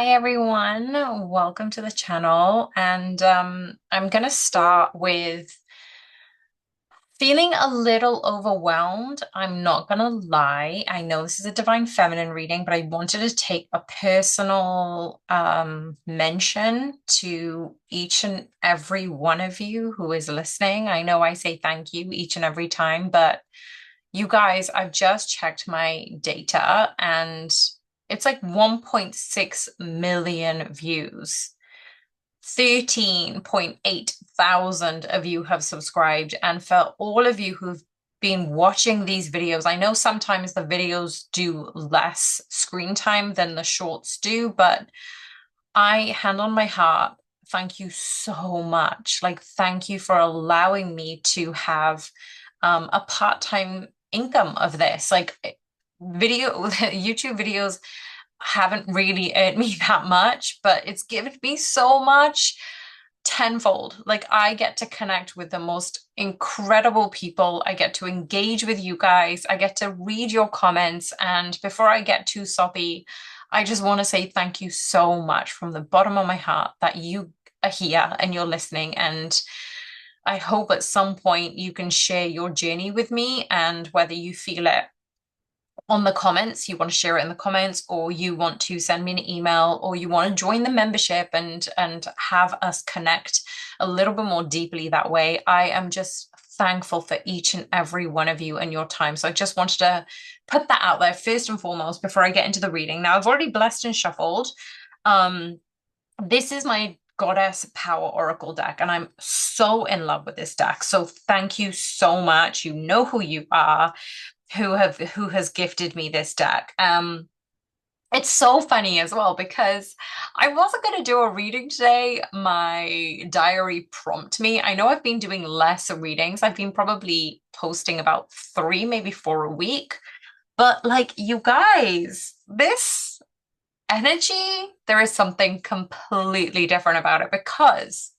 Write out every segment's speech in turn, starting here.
Hi everyone, welcome to the channel. I'm gonna start with feeling a little overwhelmed. I'm not gonna lie. I know this is a divine feminine reading, but I wanted to take a personal mention to each and every one of you who is listening. I know I say thank you each and every time, but you guys, I've just checked my data and it's like 1.6 million views. 13.8 thousand of you have subscribed. And for all of you who've been watching these videos, I know sometimes the videos do less screen time than the shorts do, but hand on my heart, thank you so much. Like, thank you for allowing me to have a part-time income of this. Like, YouTube videos haven't really earned me that much, but it's given me so much tenfold. Like, I get to connect with the most incredible people. I get to engage with you guys. I get to read your comments. And before I get too soppy, I just want to say thank you so much from the bottom of my heart that you are here and you're listening. And I hope at some point you can share your journey with me, and whether you feel it on the comments, you want to share it in the comments, or you want to send me an email, or you want to join the membership and have us connect a little bit more deeply that way. I am just thankful for each and every one of you and your time. So I just wanted to put that out there first and foremost before I get into the reading. Now, I've already blessed and shuffled. This is my Goddess Power Oracle deck, and I'm so in love with this deck. So thank you so much. You know who you are, who has gifted me this deck. It's so funny as well because I wasn't going to do a reading today. My diary prompted me. I know I've been doing less readings. I've been probably posting about 3, maybe 4 a week. But like, you guys, this energy, there is something completely different about it because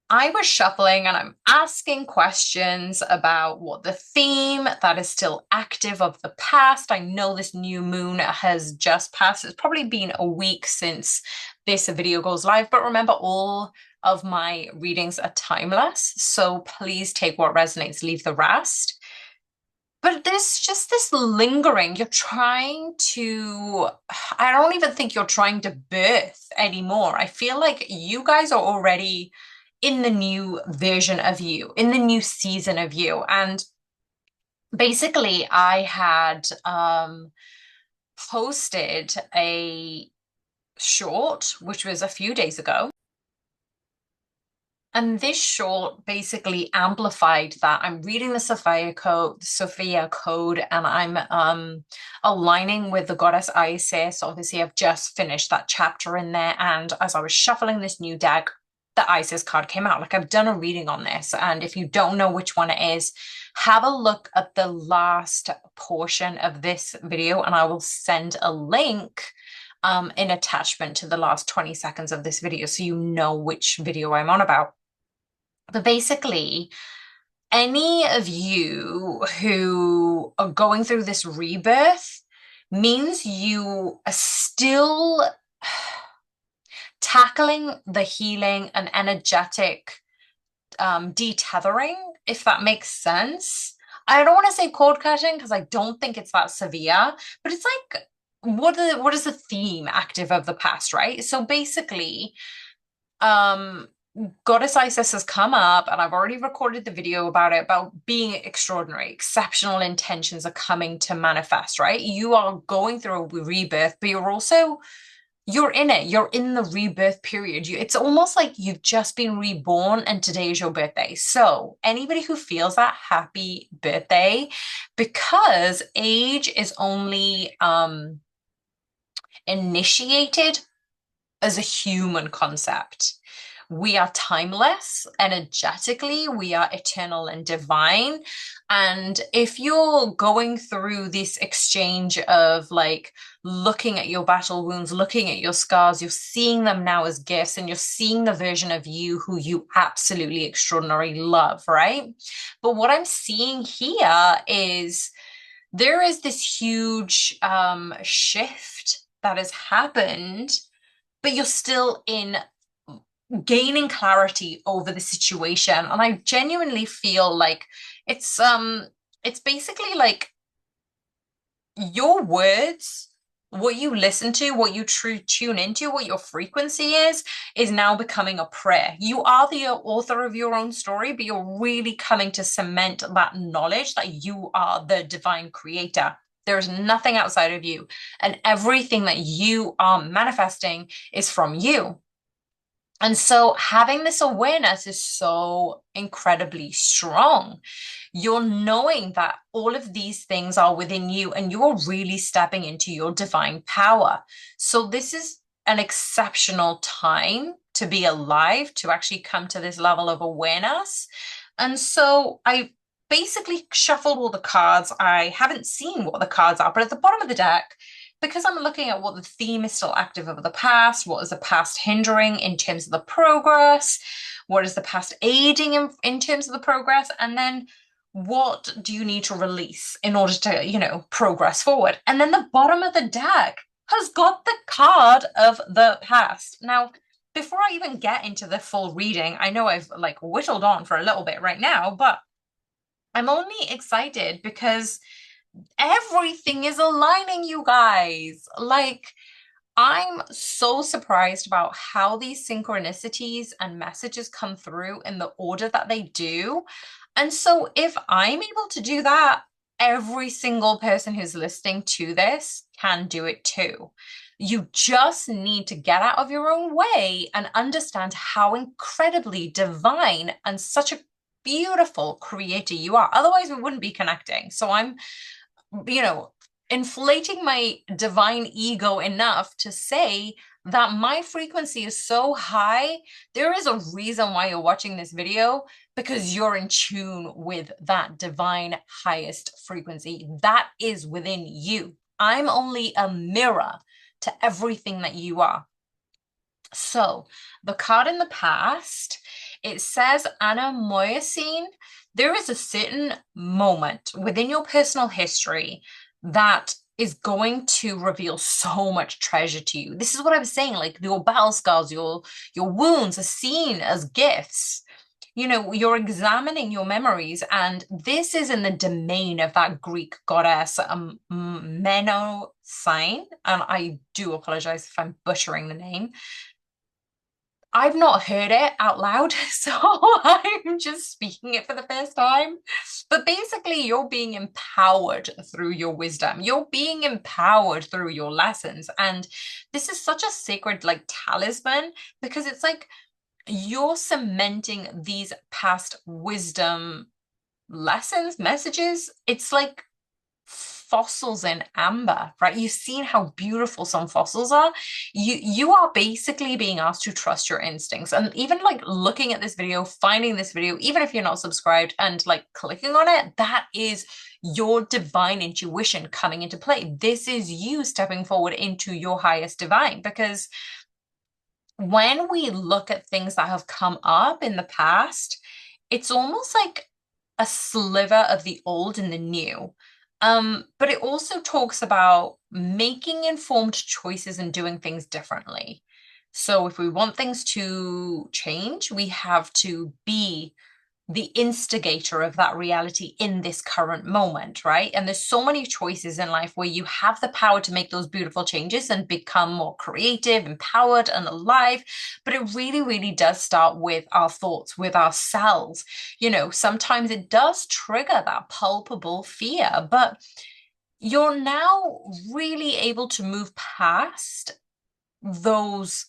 I was shuffling and I'm asking questions about what the theme that is still active of the past. I know this new moon has just passed. It's probably been a week since this video goes live, but remember, all of my readings are timeless. So please take what resonates, leave the rest. But there's just this lingering. You're trying to, I don't even think you're trying to birth anymore. I feel like you guys are already in the new version of you, in the new season of you. And basically, I had posted a short, which was a few days ago. And this short basically amplified that. I'm reading the Sophia code, and I'm aligning with the goddess Isis. Obviously, I've just finished that chapter in there. And as I was shuffling this new deck, the Isis card came out. Like, I've done a reading on this. And if you don't know which one it is, have a look at the last portion of this video, and I will send a link in attachment to the last 20 seconds of this video so you know which video I'm on about. But basically, any of you who are going through this rebirth means you are still tackling the healing and energetic detethering, if that makes sense. I don't want to say cord cutting because I don't think it's that severe, but it's like, what is the theme active of the past, right? So basically, Goddess Isis has come up, and I've already recorded the video about it, about being extraordinary. Exceptional intentions are coming to manifest, right? You are going through a rebirth, but you're in it. You're in the rebirth period. It's almost like you've just been reborn and today is your birthday. So anybody who feels that, happy birthday, because age is only initiated as a human concept. We are timeless energetically, we are eternal and divine. And if you're going through this exchange of like looking at your battle wounds, looking at your scars, you're seeing them now as gifts, and you're seeing the version of you who you absolutely extraordinarily love, right? But what I'm seeing here is there is this huge shift that has happened, but you're still in gaining clarity over the situation. And I genuinely feel like it's basically like your words, what you listen to, what you tune into, what your frequency is now becoming a prayer. You are the author of your own story, but you're really coming to cement that knowledge that you are the divine creator. There's nothing outside of you, and everything that you are manifesting is from you. And so having this awareness is so incredibly strong. You're knowing that all of these things are within you and you're really stepping into your divine power. So this is an exceptional time to be alive, to actually come to this level of awareness. And so I basically shuffled all the cards. I haven't seen what the cards are, but at the bottom of the deck, because I'm looking at what the theme is still active of the past, what is the past hindering in terms of the progress, what is the past aiding in terms of the progress, and then what do you need to release in order to, progress forward? And then the bottom of the deck has got the card of the past. Now, before I even get into the full reading, I know I've like whittled on for a little bit right now, but I'm only excited because everything is aligning, you guys. Like, I'm so surprised about how these synchronicities and messages come through in the order that they do. And so, if I'm able to do that, every single person who's listening to this can do it too. You just need to get out of your own way and understand how incredibly divine and such a beautiful creator you are. Otherwise, we wouldn't be connecting. So, I'm you know, inflating my divine ego enough to say that my frequency is so high. There is a reason why you're watching this video, because you're in tune with that divine highest frequency that is within you. I'm only a mirror to everything that you are. So the card in the past, it says Anna Moyasine. There is a certain moment within your personal history that is going to reveal so much treasure to you. This is what I was saying, like your battle scars, your wounds are seen as gifts. You're examining your memories, and this is in the domain of that Greek goddess Menosine, and I do apologize if I'm butchering the name. I've not heard it out loud, so I'm just speaking it for the first time. But basically, you're being empowered through your wisdom. You're being empowered through your lessons. And this is such a sacred, like, talisman, because it's like you're cementing these past wisdom lessons, messages. It's like fossils in amber, right? You've seen how beautiful some fossils are. You are basically being asked to trust your instincts. And even like looking at this video, finding this video, even if you're not subscribed and like clicking on it, that is your divine intuition coming into play. This is you stepping forward into your highest divine, because when we look at things that have come up in the past, it's almost like a sliver of the old and the new. But it also talks about making informed choices and doing things differently. So if we want things to change, we have to be the instigator of that reality in this current moment, right? And there's so many choices in life where you have the power to make those beautiful changes and become more creative, empowered, and alive. But it really, really does start with our thoughts, with ourselves. Sometimes it does trigger that palpable fear, but you're now really able to move past those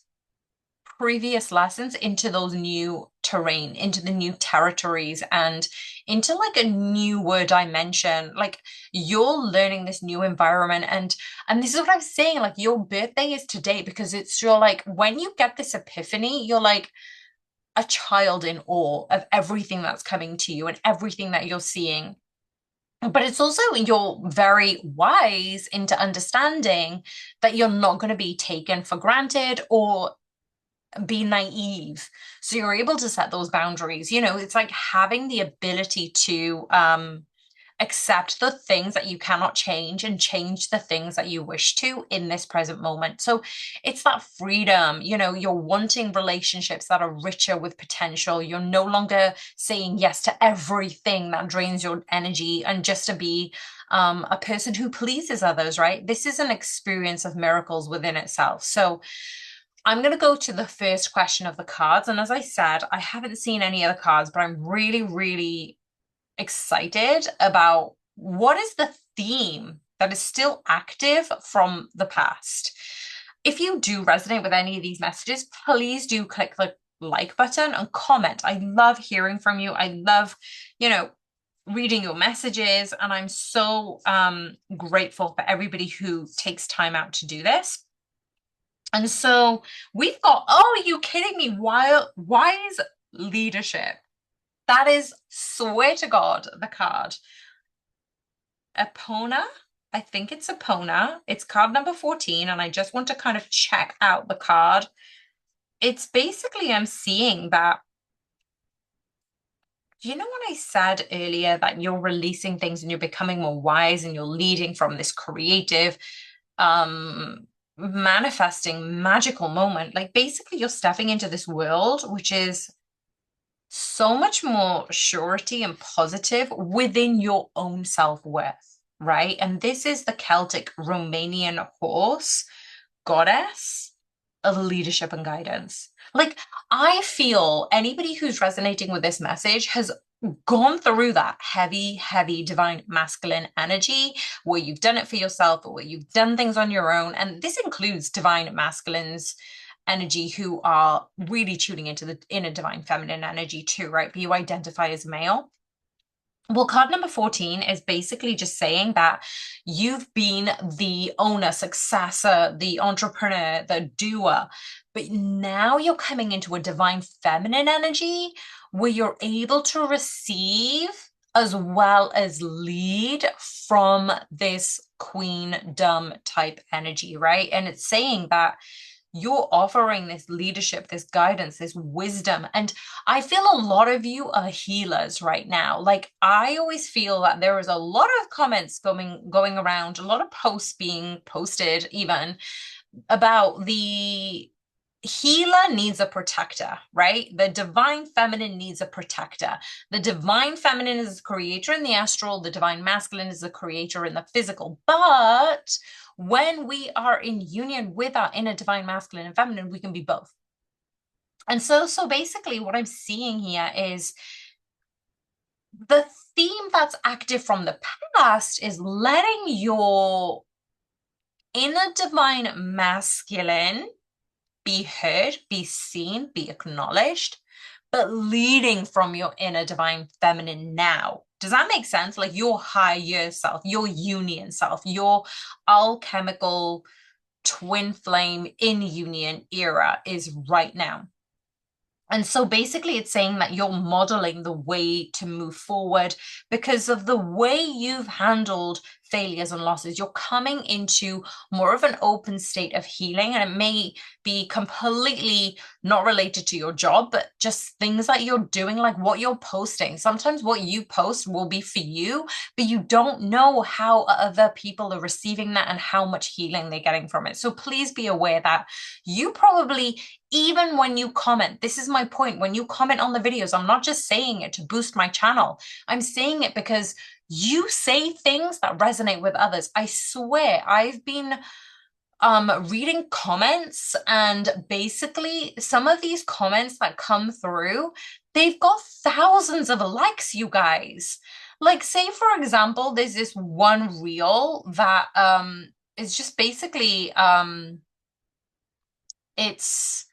previous lessons into those new terrain, into the new territories, and into like a newer dimension. Like you're learning this new environment, and this is what I'm saying, like your birthday is today, because it's your like when you get this epiphany, you're like a child in awe of everything that's coming to you and everything that you're seeing. But it's also you're very wise into understanding that you're not going to be taken for granted or be naive. So you're able to set those boundaries. It's like having the ability to accept the things that you cannot change and change the things that you wish to in this present moment. So it's that freedom, you're wanting relationships that are richer with potential. You're no longer saying yes to everything that drains your energy and just to be a person who pleases others, right? This is an experience of miracles within itself. So I'm going to go to the first question of the cards. And as I said, I haven't seen any other cards, but I'm really, really excited about what is the theme that is still active from the past. If you do resonate with any of these messages, please do click the like button and comment. I love hearing from you. I love, you know, reading your messages, and I'm so grateful for everybody who takes time out to do this. And so we've got, oh, are you kidding me? Wise leadership. That is, swear to God, the card. Epona. I think it's Epona. It's card number 14, and I just want to kind of check out the card. It's basically, I'm seeing that, when I said earlier that you're releasing things and you're becoming more wise and you're leading from this creative, manifesting magical moment, like basically you're stepping into this world, which is so much more surety and positive within your own self-worth, right? And this is the Celtic Romanian horse goddess of leadership and guidance. Like, I feel anybody who's resonating with this message has gone through that heavy, heavy divine masculine energy where you've done it for yourself or where you've done things on your own. And this includes divine masculines energy who are really tuning into the inner divine feminine energy too, right? But you identify as male. Well, card number 14 is basically just saying that you've been the owner, successor, the entrepreneur, the doer, but now you're coming into a divine feminine energy where you're able to receive as well as lead from this queendom type energy, right? And it's saying that you're offering this leadership, this guidance, this wisdom. And I feel a lot of you are healers right now. Like, I always feel that there is a lot of comments going around, a lot of posts being posted even about the healer needs a protector, right? The divine feminine needs a protector. The divine feminine is a creator in the astral. The divine masculine is a creator in the physical. But when we are in union with our inner divine masculine and feminine, we can be both. And so basically what I'm seeing here is the theme that's active from the past is letting your inner divine masculine be heard, be seen, be acknowledged, but leading from your inner divine feminine now. Does that make sense? Like your higher self, your union self, your alchemical twin flame in union era is right now. And so basically it's saying that you're modeling the way to move forward because of the way you've handled failures and losses. You're coming into more of an open state of healing, and it may be completely not related to your job, but just things that you're doing, like what you're posting. Sometimes what you post will be for you, but you don't know how other people are receiving that and how much healing they're getting from it. So please be aware that you probably, even when you comment, this is my point, when you comment on the videos, I'm not just saying it to boost my channel. I'm saying it because you say things that resonate with others. I swear, I've been reading comments, and basically some of these comments that come through, they've got thousands of likes, you guys. Like, say for example, there's this one reel that is just basically it's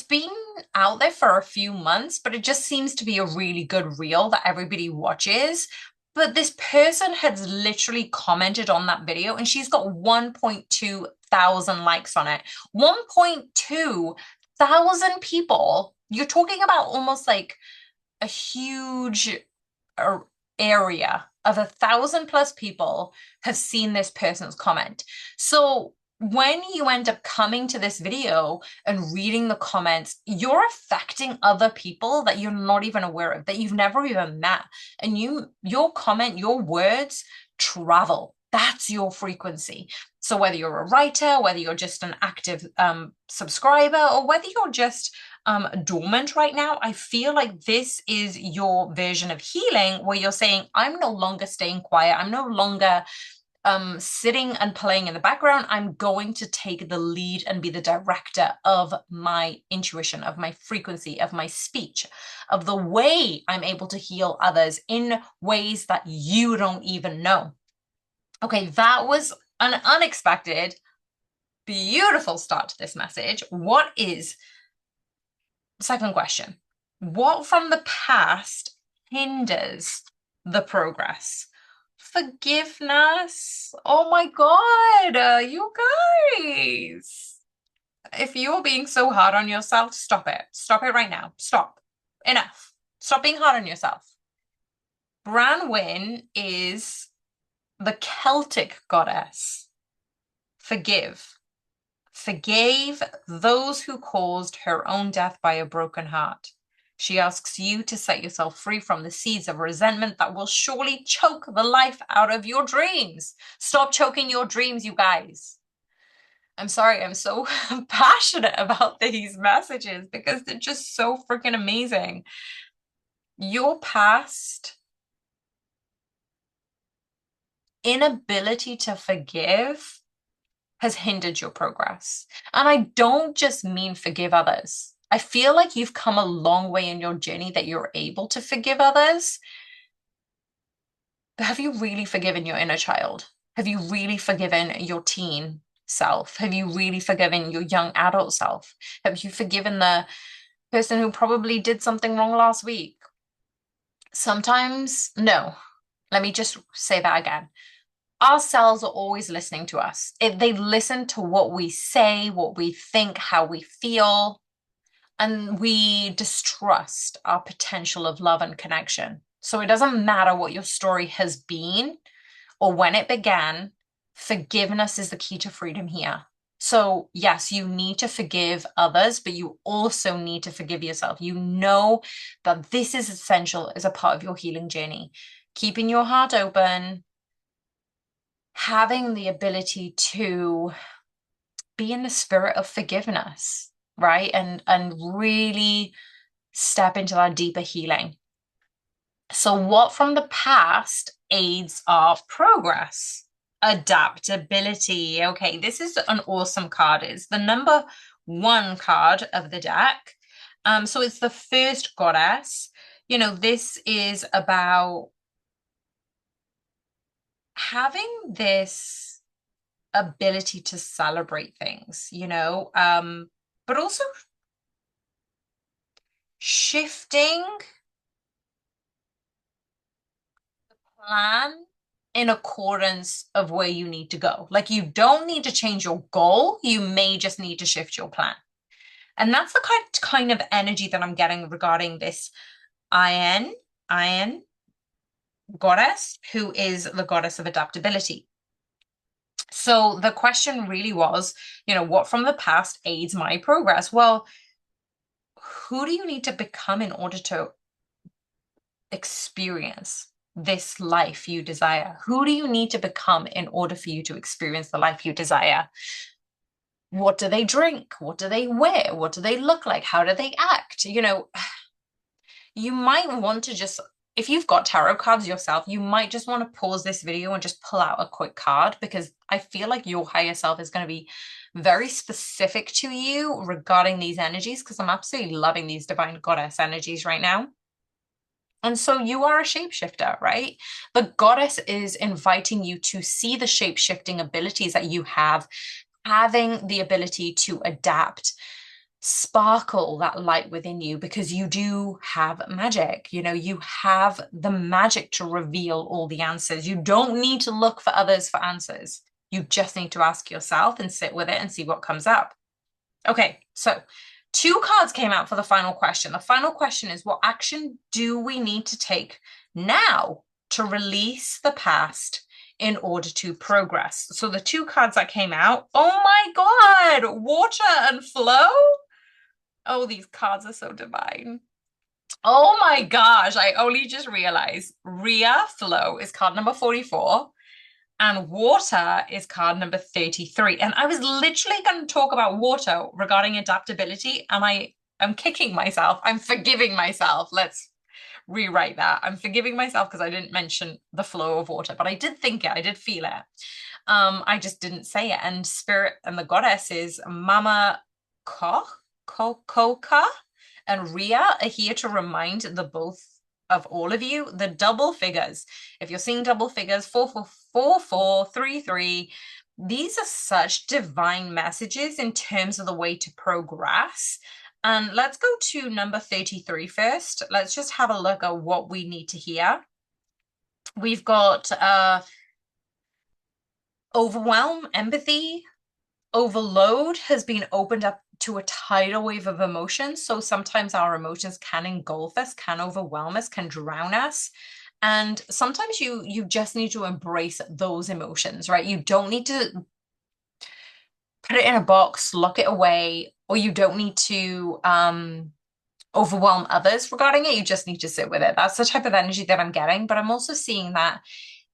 been out there for a few months, but it just seems to be a really good reel that everybody watches. But this person has literally commented on that video and she's got 1.2 thousand likes on it. 1.2 thousand people. You're talking about almost like a huge area of 1,000+ people have seen this person's comment. So when you end up coming to this video and reading the comments, you're affecting other people that you're not even aware of, that you've never even met. And your comment, your words travel. That's your frequency. So whether you're a writer, whether you're just an active subscriber, or whether you're just dormant right now, I feel like this is your version of healing where you're saying, I'm no longer staying quiet. I'm no longer sitting and playing in the background. I'm going to take the lead and be the director of my intuition, of my frequency, of my speech, of the way I'm able to heal others in ways that you don't even know. Okay, that was an unexpected, beautiful start to this message. What is, second question, what from the past hinders the progress? Forgiveness. Oh my God, you guys. If you're being so hard on yourself, stop it. Stop it right now. Stop. Enough. Stop being hard on yourself. Branwen is the Celtic goddess. Forgive. Forgave those who caused her own death by a broken heart. She asks you to set yourself free from the seeds of resentment that will surely choke the life out of your dreams. Stop choking your dreams, you guys. I'm sorry, I'm so passionate about these messages because they're just so freaking amazing. Your past inability to forgive has hindered your progress. And I don't just mean forgive others. I feel like you've come a long way in your journey that you're able to forgive others. But have you really forgiven your inner child? Have you really forgiven your teen self? Have you really forgiven your young adult self? Have you forgiven the person who probably did something wrong last week? Sometimes, no. Let me just say that again. Our cells are always listening to us. They listen to what we say, what we think, how we feel, and we distrust our potential of love and connection. So it doesn't matter what your story has been or when it began, forgiveness is the key to freedom here. So yes, you need to forgive others, but you also need to forgive yourself. You know that this is essential as a part of your healing journey. Keeping your heart open, having the ability to be in the spirit of forgiveness, right? And really step into that deeper healing. So what from the past aids our progress? Adaptability. Okay, this is an awesome card. It's the number 1 card of the deck. So it's the first goddess. You know, this is about having this ability to celebrate things, you know, but also shifting the plan in accordance of where you need to go. Like you don't need to change your goal, you may just need to shift your plan. And that's the kind of energy that I'm getting regarding this Iron goddess, who is the goddess of adaptability. So the question really was, you know, what from the past aids my progress? Well, who do you need to become in order to experience this life you desire? Who do you need to become in order for you to experience the life you desire? What do they drink? What do they wear? What do they look like? How do they act? You know, you might want to just, if you've got tarot cards yourself, you might just want to pause this video and just pull out a quick card, because I feel like your higher self is going to be very specific to you regarding these energies, because I'm absolutely loving these divine goddess energies right now. And so you are a shapeshifter, right? The goddess is inviting you to see the shape-shifting abilities that you have, having the ability to adapt, sparkle that light within you, because you do have magic. You know, you have the magic to reveal all the answers. You don't need to look for others for answers. You just need to ask yourself and sit with it and see what comes up. Okay, so 2 cards came out for the final question. The final question is, what action do we need to take now to release the past in order to progress. So the two cards that came out, oh my God, water and flow. Oh, these cards are so divine. Oh my gosh, I only just realized Rhea Flow is card number 44 and water is card number 33. And I was literally going to talk about water regarding adaptability, and I'm kicking myself. I'm forgiving myself. Let's rewrite that. I'm forgiving myself because I didn't mention the flow of water, but I did think it, I did feel it. I just didn't say it. And spirit and the goddess is Mama Koka and Ria are here to remind the both of all of you the double figures. If you're seeing double figures, 4 4 4 4 3 3, these are such divine messages in terms of the way to progress. And let's go to number 33 first. Let's just have a look at what we need to hear. We've got overwhelm, empathy, overload has been opened up to a tidal wave of emotions. So sometimes our emotions can engulf us, can overwhelm us, can drown us. And sometimes you just need to embrace those emotions, right? You don't need to put it in a box, lock it away, or you don't need to overwhelm others regarding it. You just need to sit with it. That's the type of energy that I'm getting. But I'm also seeing that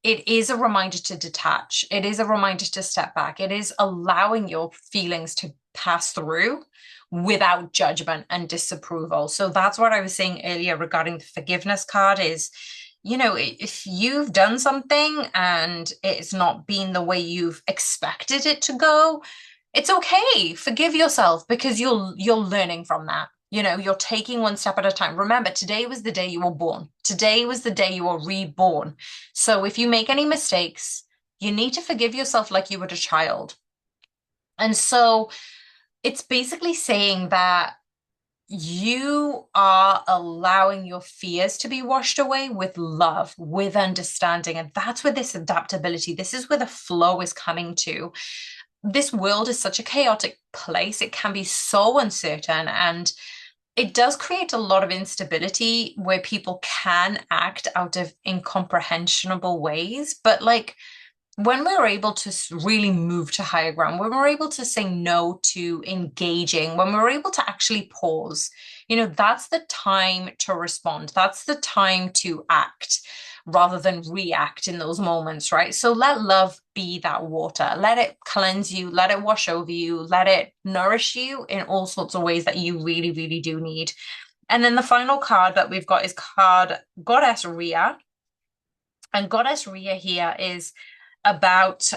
it is a reminder to detach. It is a reminder to step back. It is allowing your feelings to pass through without judgment and disapproval. So that's what I was saying earlier regarding the forgiveness card is, you know, if you've done something and it's not been the way you've expected it to go, it's okay. Forgive yourself because you're learning from that. You know, you're taking one step at a time. Remember, today was the day you were born. Today was the day you were reborn. So if you make any mistakes, you need to forgive yourself like you were a child. And so it's basically saying that you are allowing your fears to be washed away with love, with understanding. And that's where this adaptability, this is where the flow is coming to. This world is such a chaotic place. It can be so uncertain, and it does create a lot of instability where people can act out of incomprehensible ways. But like when we're able to really move to higher ground, when we're able to say no to engaging, when we're able to actually pause, you know, that's the time to respond. That's the time to act rather than react in those moments, right? So let love be that water. Let it cleanse you, let it wash over you, let it nourish you in all sorts of ways that you really, really do need. And then the final card that we've got is card Goddess Rhea. And Goddess Rhea here is about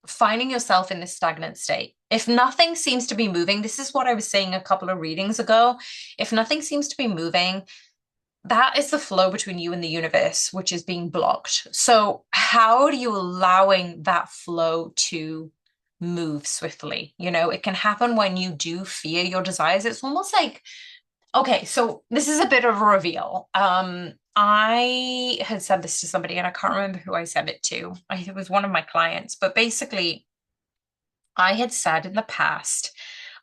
finding yourself in this stagnant state. If nothing seems to be moving, this is what I was saying a couple of readings ago. If nothing seems to be moving, that is the flow between you and the universe, which is being blocked. So how are you allowing that flow to move swiftly? You know, it can happen when you do fear your desires. It's almost like, okay, so this is a bit of a reveal. I had said this to somebody and I can't remember who I said it to. It was one of my clients, but basically I had said in the past,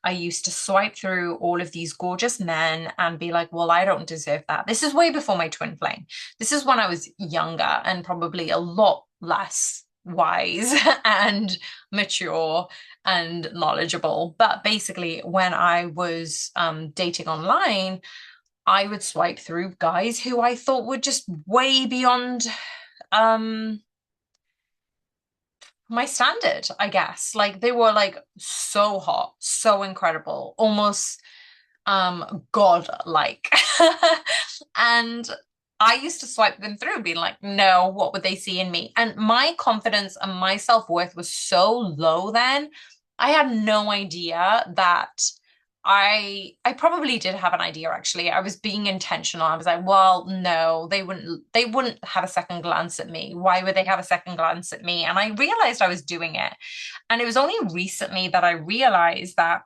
I used to swipe through all of these gorgeous men and be like, well, I don't deserve that. This is way before my twin flame. This is when I was younger and probably a lot less wise and mature and knowledgeable. But basically, when I was dating online, I would swipe through guys who I thought were just way beyond my standard, I guess. Like they were like so hot, so incredible, almost god-like. And I used to swipe them through being like, no, what would they see in me? And my confidence and my self-worth was so low then. I had no idea that I probably did have an idea actually. I was being intentional. I was like, well, no, they wouldn't have a second glance at me. Why would they have a second glance at me? And I realized I was doing it. And it was only recently that I realized that,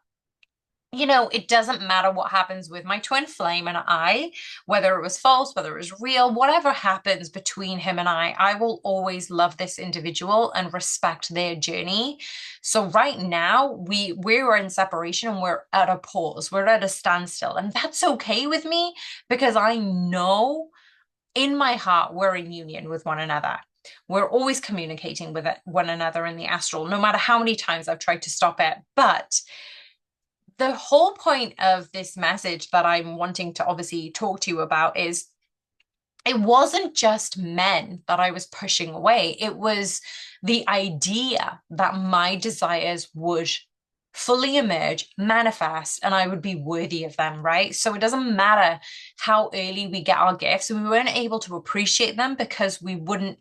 you know, it doesn't matter what happens with my twin flame and I, whether it was false, whether it was real, whatever happens between him and I will always love this individual and respect their journey. So right now we're in separation and we're at a pause, we're at a standstill, and that's okay with me because I know in my heart, we're in union with one another. We're always communicating with one another in the astral, no matter how many times I've tried to stop it. But the whole point of this message that I'm wanting to obviously talk to you about is it wasn't just men that I was pushing away. It was the idea that my desires would fully emerge, manifest, and I would be worthy of them, right? So it doesn't matter how early we get our gifts. We weren't able to appreciate them because we wouldn't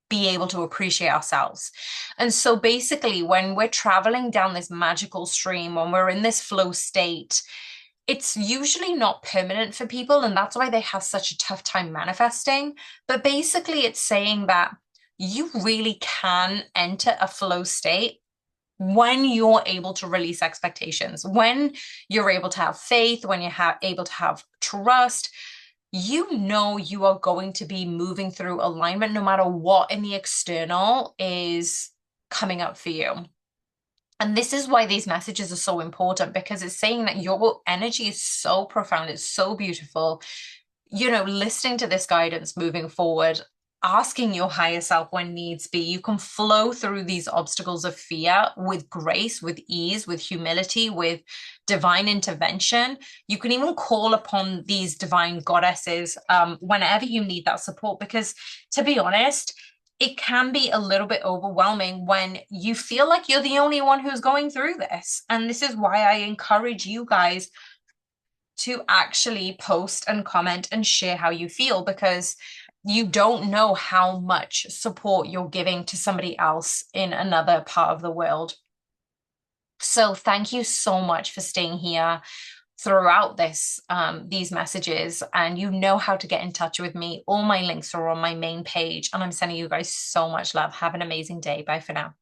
be able to appreciate ourselves. And so basically, when we're traveling down this magical stream, when we're in this flow state, it's usually not permanent for people, and that's why they have such a tough time manifesting. But basically, it's saying that you really can enter a flow state when you're able to release expectations, when you're able to have faith, when you're able to have trust. You know you are going to be moving through alignment no matter what in the external is coming up for you. And this is why these messages are so important, because it's saying that your energy is so profound, it's so beautiful. You know, listening to this guidance moving forward, asking your higher self when needs be, you can flow through these obstacles of fear with grace, with ease, with humility, with divine intervention. You can even call upon these divine goddesses whenever you need that support, because to be honest, it can be a little bit overwhelming when you feel like you're the only one who's going through this. And this is why I encourage you guys to actually post and comment and share how you feel, because you don't know how much support you're giving to somebody else in another part of the world. So thank you so much for staying here throughout these messages, and you know how to get in touch with me. All my links are on my main page, and I'm sending you guys so much love. Have an amazing day. Bye for now.